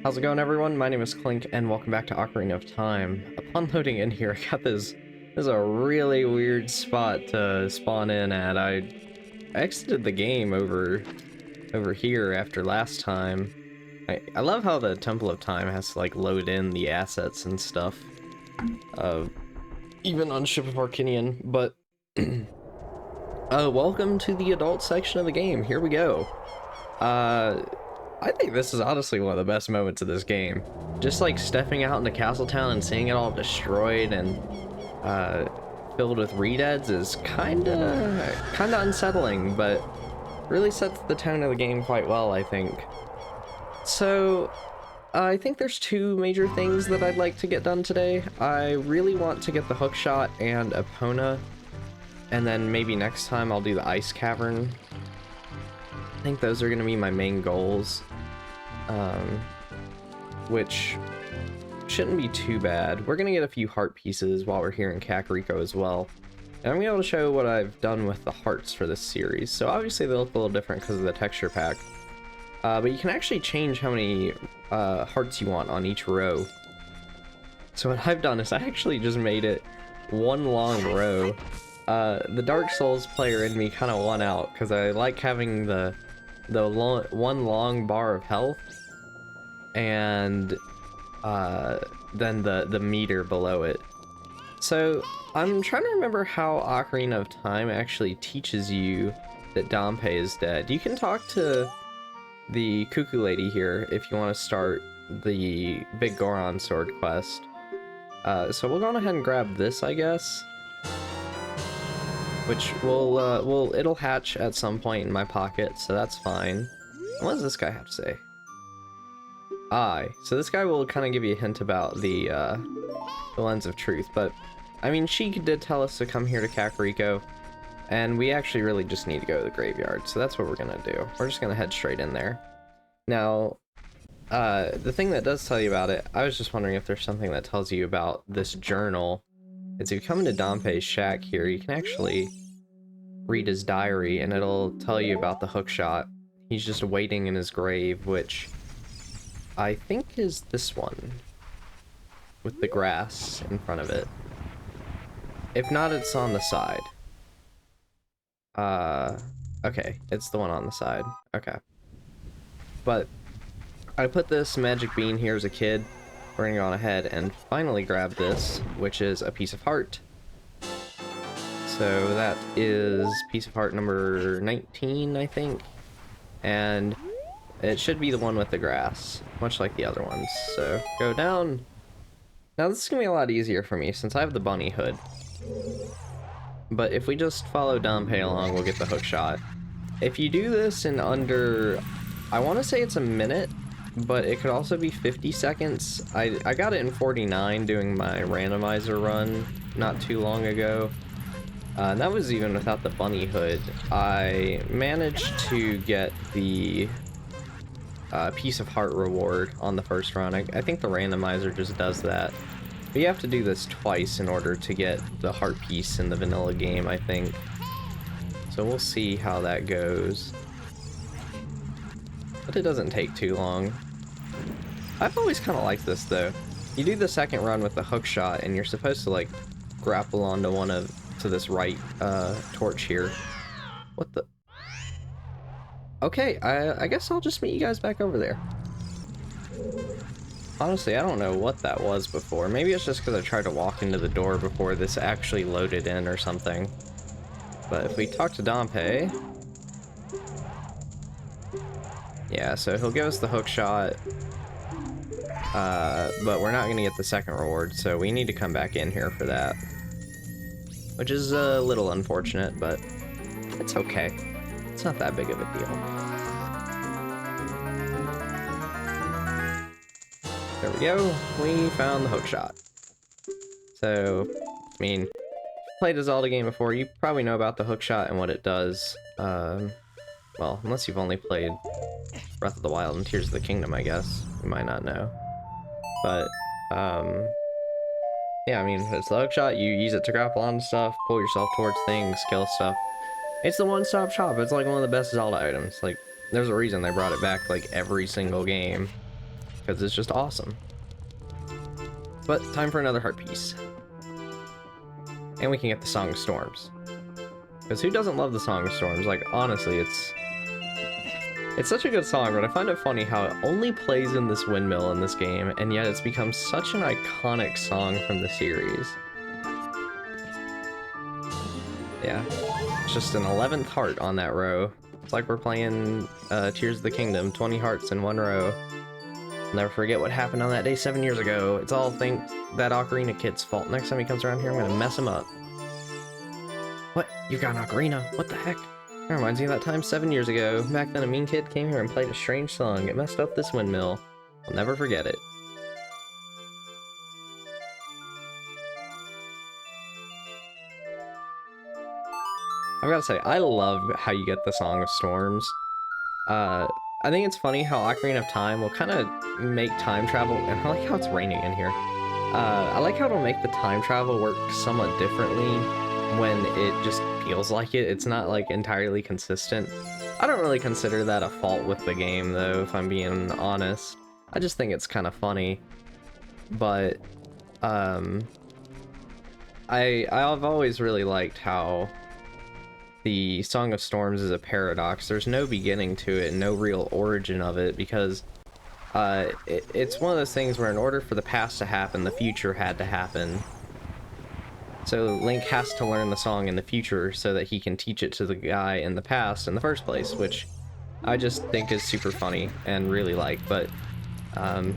How's it going, everyone? My name is Clink, and welcome back to Ocarina of Time. Upon loading in here, I got this is a really weird spot to spawn in at. I exited the game over here after last time. I love how the Temple of Time has to like load in the assets and stuff. Even on Ship of Harkinian, but welcome to the adult section of the game. Here we go. I think this is honestly one of the best moments of this game. Just like stepping out into Castletown and seeing it all destroyed and filled with redeads is kinda unsettling, but really sets the tone of the game quite well, I think. So, I think there's two major things that I'd like to get done today. I really want to get the Hookshot and Epona, and then maybe next time I'll do the Ice Cavern. I think those are going to be my main goals, which shouldn't be too bad. We're going to get a few heart pieces while we're here in Kakariko as well. And I'm going to be able to show what I've done with the hearts for this series. So obviously they look a little different because of the texture pack. But you can actually change how many hearts you want on each row. So what I've done is I actually just made it one long row. The Dark Souls player in me kind of won out because I like having one long bar of health and then the meter below it. So I'm trying to remember how Ocarina of Time actually teaches you that Dampé is dead. You can talk to the Cuckoo Lady here if you want to start the Big Goron Sword quest. So we'll go ahead and grab this, I guess. Which it'll hatch at some point in my pocket, so that's fine. What does this guy have to say? So this guy will kind of give you a hint about the Lens of Truth, but I mean, she did tell us to come here to Kakariko, and we actually really just need to go to the graveyard, so that's what we're gonna do. We're just gonna head straight in there. Now, the thing that does tell you about it, I was just wondering if there's something that tells you about this journal. Is if you come into Dampé's shack here, you can actually read his diary, and it'll tell you about the Hookshot. He's just waiting in his grave, which I think is this one, with the grass in front of it. If not, it's on the side. Okay, it's the one on the side. Okay. But I put this magic bean here as a kid. We're gonna go on ahead and finally grab this, which is a piece of heart. So that is piece of heart number 19, I think. And it should be the one with the grass, much like the other ones. So go down. Now this is gonna be a lot easier for me since I have the bunny hood. But if we just follow Dampé along, we'll get the Hookshot. If you do this in under, I want to say it's a minute, but it could also be 50 seconds. I got it in 49 doing my randomizer run not too long ago. And that was even without the bunny hood. I managed to get the piece of heart reward on the first run. I think the randomizer just does that. But you have to do this twice in order to get the heart piece in the vanilla game, I think. So we'll see how that goes. But it doesn't take too long. I've always kind of liked this, though. You do the second run with the Hookshot, and you're supposed to, like, grapple onto to this right torch here. What the? Okay, I guess I'll just meet you guys back over there. Honestly, I don't know what that was before. Maybe it's just because I tried to walk into the door before this actually loaded in or something. But if we talk to Dampé... Yeah, so he'll give us the Hookshot. But we're not going to get the second reward, so we need to come back in here for that. Which is a little unfortunate, but it's okay. It's not that big of a deal. There we go. We found the Hookshot. So, I mean, if you played a Zelda game before, you probably know about the Hookshot and what it does. Well, unless you've only played Breath of the Wild and Tears of the Kingdom, I guess. You might not know. But, yeah, I mean, it's the Hookshot. You use it to grapple onto stuff, pull yourself towards things, kill stuff. It's the one-stop shop. It's like one of the best Zelda items. Like, there's a reason they brought it back, like, every single game. because it's just awesome. But time for another heart piece. And we can get the Song of Storms. Because who doesn't love the Song of Storms? Like, honestly, it's such a good song, but I find it funny how it only plays in this windmill in this game, and yet it's become such an iconic song from the series. Yeah, it's just an 11th heart on that row. It's like we're playing Tears of the Kingdom, 20 hearts in one row. I'll never forget what happened on that day 7 years ago. It's all that Ocarina kid's fault. Next time he comes around here, I'm gonna mess him up. What? You got an ocarina? What the heck? That reminds me of that time 7 years ago. Back then a mean kid came here and played a strange song. It messed up this windmill. I'll never forget it. I've gotta say, I love how you get the Song of Storms. I think it's funny how Ocarina of Time will kind of make time travel, and I like how it's raining in here. I like how it'll make the time travel work somewhat differently when it just feels like it. It's not like entirely consistent. I don't really consider that a fault with the game though, if I'm being honest. I just think it's kind of funny. But I've always really liked how the Song of Storms is a paradox. There's no beginning to it, no real origin of it, because it's one of those things where in order for the past to happen, the future had to happen. So Link has to learn the song in the future so that he can teach it to the guy in the past in the first place, which I just think is super funny and really like. But I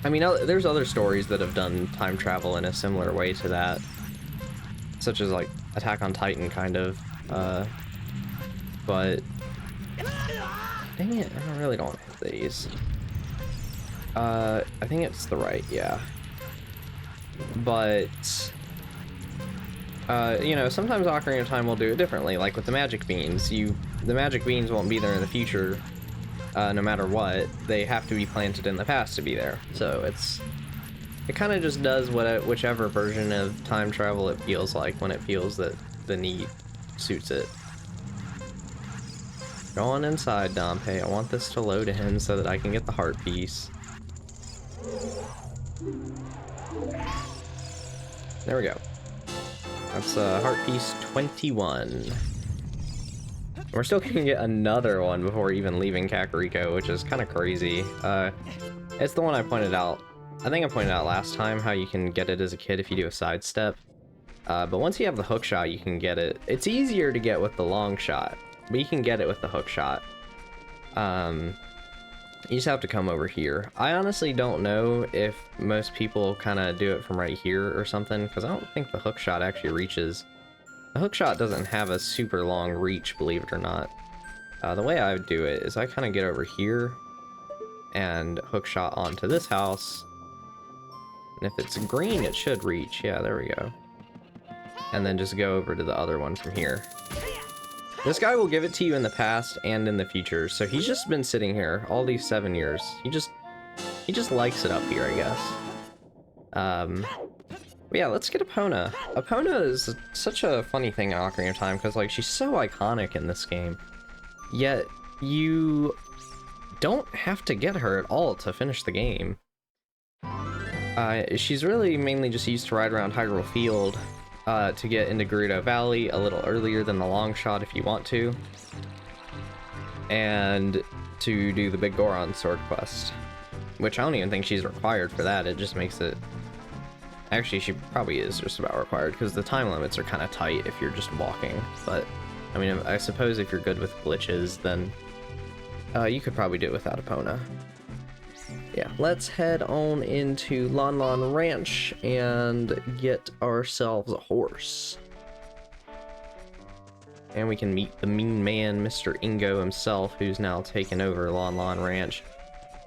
mean, there's other stories that have done time travel in a similar way to that, such as like Attack on Titan, kind of. But dang it, I really don't hit these. I think it's the right, yeah. But you know, sometimes Ocarina of Time will do it differently, like with the magic beans. The magic beans won't be there in the future, no matter what. They have to be planted in the past to be there. So it kind of just does whichever version of time travel it feels like when it feels that the need suits it. Go on inside, Dompe. I want this to load in so that I can get the heart piece. There we go. That's heart piece 21. We're still gonna get another one before even leaving Kakariko, which is kind of crazy. It's the one I pointed out. I think I pointed out last time how you can get it as a kid if you do a sidestep. But once you have the hookshot, you can get it. It's easier to get with the long shot, but you can get it with the hookshot. You just have to come over here. I honestly don't know if most people kind of do it from right here or something, because I don't think the hookshot actually reaches. The hookshot doesn't have a super long reach, believe it or not. The way I would do it is I kind of get over here and hookshot onto this house. And if it's green, it should reach. Yeah, there we go. And then just go over to the other one from here. This guy will give it to you in the past and in the future, so he's just been sitting here all these 7 years. He just likes it up here, I guess. But yeah, let's get Epona. Epona is such a funny thing in Ocarina of Time, because like she's so iconic in this game, yet you don't have to get her at all to finish the game. She's really mainly just used to ride around Hyrule Field, to get into Gerudo Valley a little earlier than the long shot if you want to, and to do the Big Goron sword quest, which I don't even think she's required for that. It just makes it... Actually, she probably is just about required, because the time limits are kind of tight if you're just walking, but I mean, I suppose if you're good with glitches, then you could probably do it without Epona. Yeah, let's head on into Lon Lon Ranch and get ourselves a horse. And we can meet the mean man, Mr. Ingo himself, who's now taken over Lon Lon Ranch.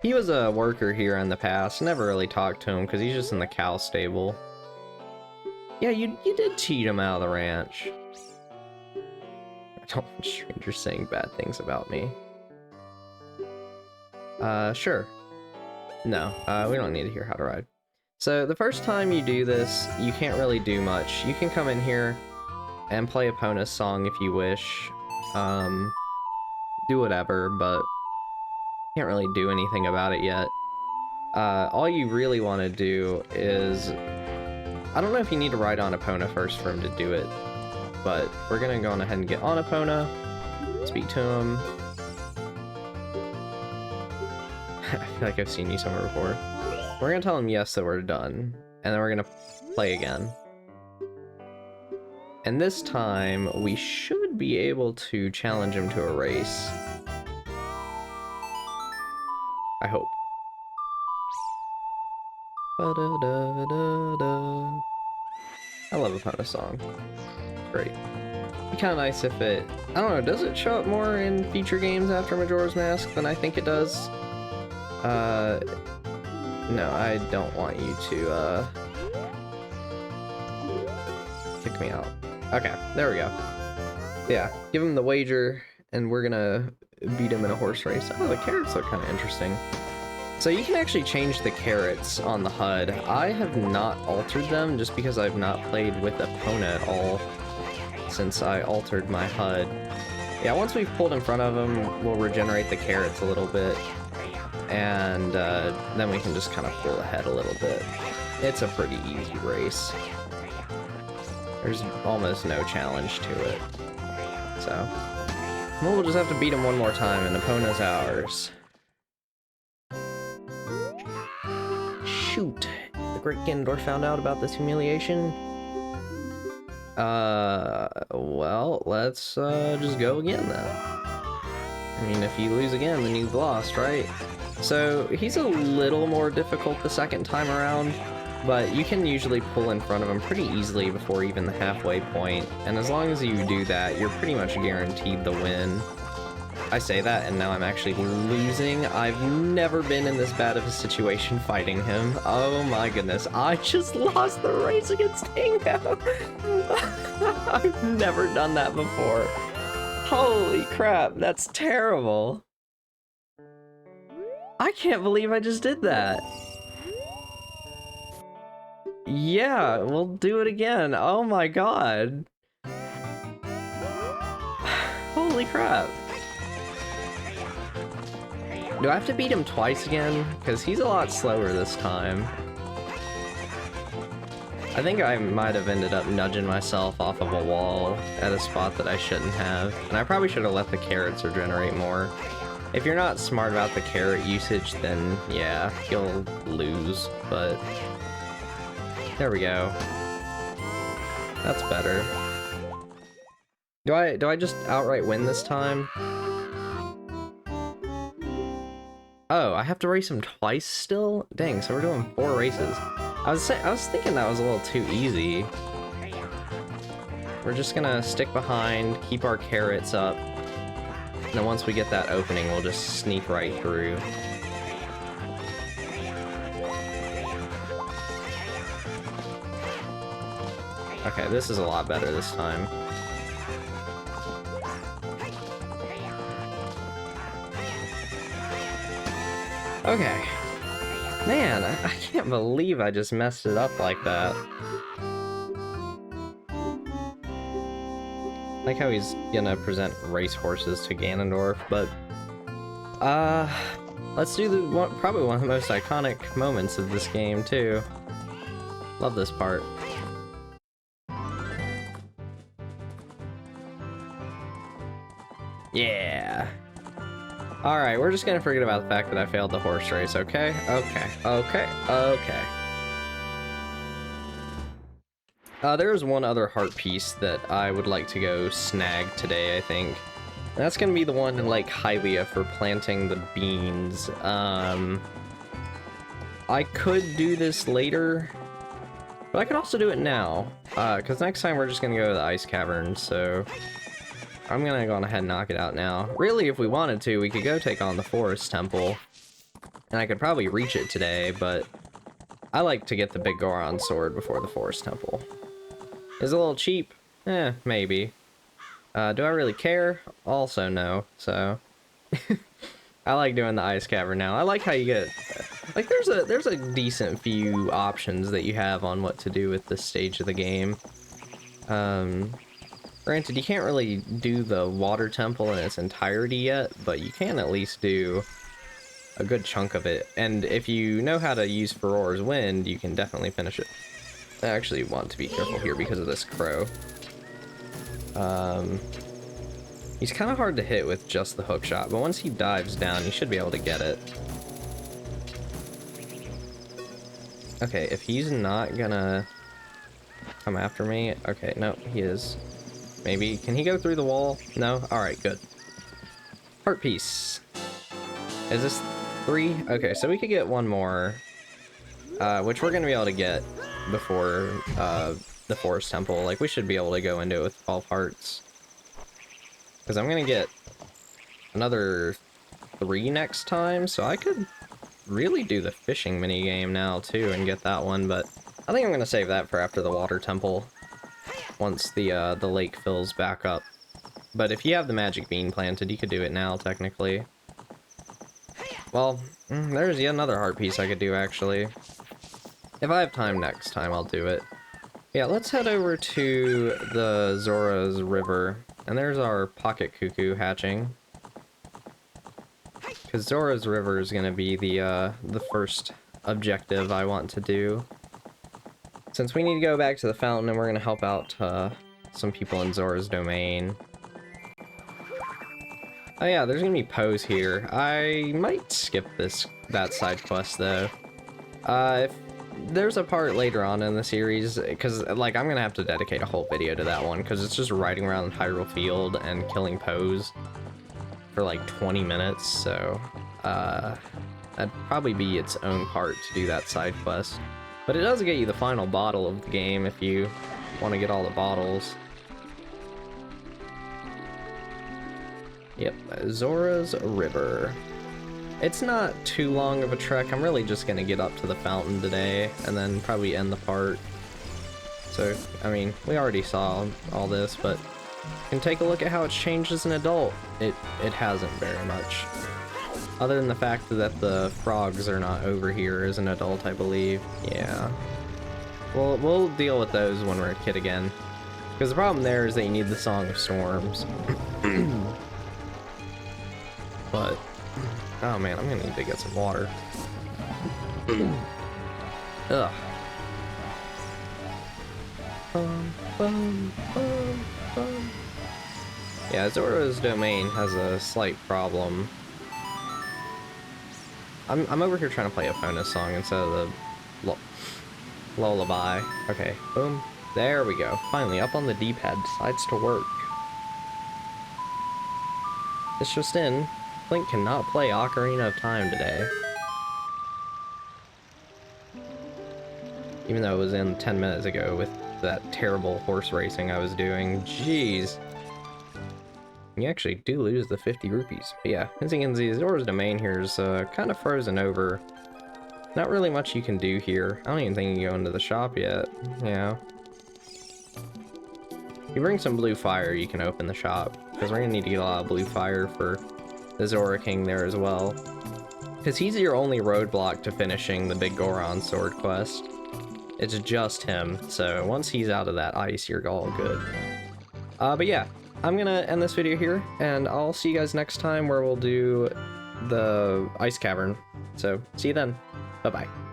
He was a worker here in the past, never really talked to him because he's just in the cow stable. Yeah, you did cheat him out of the ranch. I don't want strangers saying bad things about me. Sure. No, we don't need to hear how to ride. So the first time you do this, you can't really do much. You can come in here and play Epona's song if you wish. Do whatever, but can't really do anything about it yet. all you really want to do is... I don't know if you need to ride on Epona first for him to do it, but we're gonna go on ahead and get on Epona, speak to him. I feel like I've seen you somewhere before. We're gonna tell him yes that we're done, and then we're gonna play again. And this time, we should be able to challenge him to a race. I hope. Ba-da-da-da-da. I love Epona's song. Great. It'd be kind of nice if it... I don't know, does it show up more in feature games after Majora's Mask than I think it does? No, I don't want you to, kick me out. Okay, there we go. Yeah, give him the wager, and we're gonna beat him in a horse race. Oh, the carrots look kind of interesting. So you can actually change the carrots on the HUD. I have not altered them just because I've not played with Epona at all since I altered my HUD. Yeah, once we've pulled in front of him, we'll regenerate the carrots a little bit, and then we can just kind of pull ahead a little bit. It's a pretty easy race. There's almost no challenge to it. So, we'll just have to beat him one more time, and Epona's ours. Shoot! The great Ganondorf found out about this humiliation. Well, let's just go again then. I mean, if you lose again, then you've lost, right? So, he's a little more difficult the second time around, but you can usually pull in front of him pretty easily before even the halfway point, and as long as you do that, you're pretty much guaranteed the win. I say that, and now I'm actually losing. I've never been in this bad of a situation fighting him. Oh my goodness, I just lost the race against Tingo! I've never done that before. Holy crap, that's terrible. I can't believe I just did that. Yeah, we'll do it again. Oh my god. Holy crap. Do I have to beat him twice again? Because he's a lot slower this time. I think I might have ended up nudging myself off of a wall at a spot that I shouldn't have. And I probably should have let the carrots regenerate more. If you're not smart about the carrot usage, then yeah, you'll lose, but... There we go. That's better. Do I just outright win this time? Oh, I have to race him twice still? Dang, so we're doing 4 races. I was thinking that was a little too easy. We're just gonna stick behind, keep our carrots up, and then once we get that opening, we'll just sneak right through. Okay, this is a lot better this time. Okay. Man, I can't believe I just messed it up like that. Like how he's gonna present race horses to Ganondorf, but... let's do probably one of the most iconic moments of this game, too. Love this part. Yeah. Alright, we're just gonna forget about the fact that I failed the horse race, okay? Okay. There's one other heart piece that I would like to go snag today, I think. And that's gonna be the one in Lake Hylia for planting the beans. I could do this later, but I could also do it now. Because next time we're just gonna go to the ice cavern, so... I'm gonna go on ahead and knock it out now. Really, if we wanted to, we could go take on the Forest Temple. And I could probably reach it today, but... I like to get the big Goron sword before the Forest Temple. Is it a little cheap? Eh, maybe. Do I really care? Also no, so... I like doing the ice cavern now. I like how you get... Like, there's a decent few options that you have on what to do with this stage of the game. Granted, you can't really do the water temple in its entirety yet, but you can at least do a good chunk of it. And if you know how to use Farore's Wind, you can definitely finish it. I actually want to be careful here because of this crow. He's kind of hard to hit with just the hookshot, but once he dives down, you should be able to get it. Okay, if he's not gonna come after me... Okay, no, he is. Maybe. Can he go through the wall? No? Alright, good. Heart piece. Is this 3? Okay, so we could get one more, which we're gonna be able to get before the Forest Temple. Like, we should be able to go into it with 12 hearts. Because I'm gonna get another 3 next time, so I could really do the fishing minigame now, too, and get that one, but I think I'm gonna save that for after the Water Temple, once the lake fills back up. But if you have the magic bean planted, you could do it now, technically. Well, there's yet another heart piece I could do, actually. If I have time next time, I'll do it. Yeah, let's head over to the Zora's River. And there's our pocket cuckoo hatching. Because Zora's River is going to be the first objective I want to do. Since we need to go back to the fountain and we're going to help out some people in Zora's domain. Oh yeah, there's going to be Pose here. I might skip that side quest though. If there's a part later on in the series, because like I'm gonna have to dedicate a whole video to that one, because it's just riding around Hyrule Field and killing Pose for like 20 minutes, so that'd probably be its own part to do that side quest. But it does get you the final bottle of the game if you want to get all the bottles. Yep, Zora's River. It's not too long of a trek. I'm really just gonna get up to the fountain today and then probably end the part. So, I mean, we already saw all this, but you can take a look at how it's changed as an adult. It hasn't very much. Other than the fact that the frogs are not over here as an adult, I believe. Yeah. Well, we'll deal with those when we're a kid again. Because the problem there is that you need the Song of Storms. But... oh man, I'm gonna need to get some water. Ugh. Yeah, Zora's domain has a slight problem. I'm over here trying to play Epona's song instead of the lullaby. Okay, boom. There we go. Finally, up on the D-pad, decides to work. It's just in. Link cannot play Ocarina of Time today. Even though it was in 10 minutes ago with that terrible horse racing I was doing. Jeez. You actually do lose the 50 rupees. But yeah, as you can see, Zora's domain here is kind of frozen over. Not really much you can do here. I don't even think you can go into the shop yet. Yeah. If you bring some blue fire, you can open the shop. Because we're going to need to get a lot of blue fire for the Zora King there as well. Because he's your only roadblock to finishing the Big Goron sword quest. It's just him, so once he's out of that ice, you're all good. But yeah, I'm gonna end this video here, and I'll see you guys next time where we'll do the ice cavern. So, see you then. Bye-bye.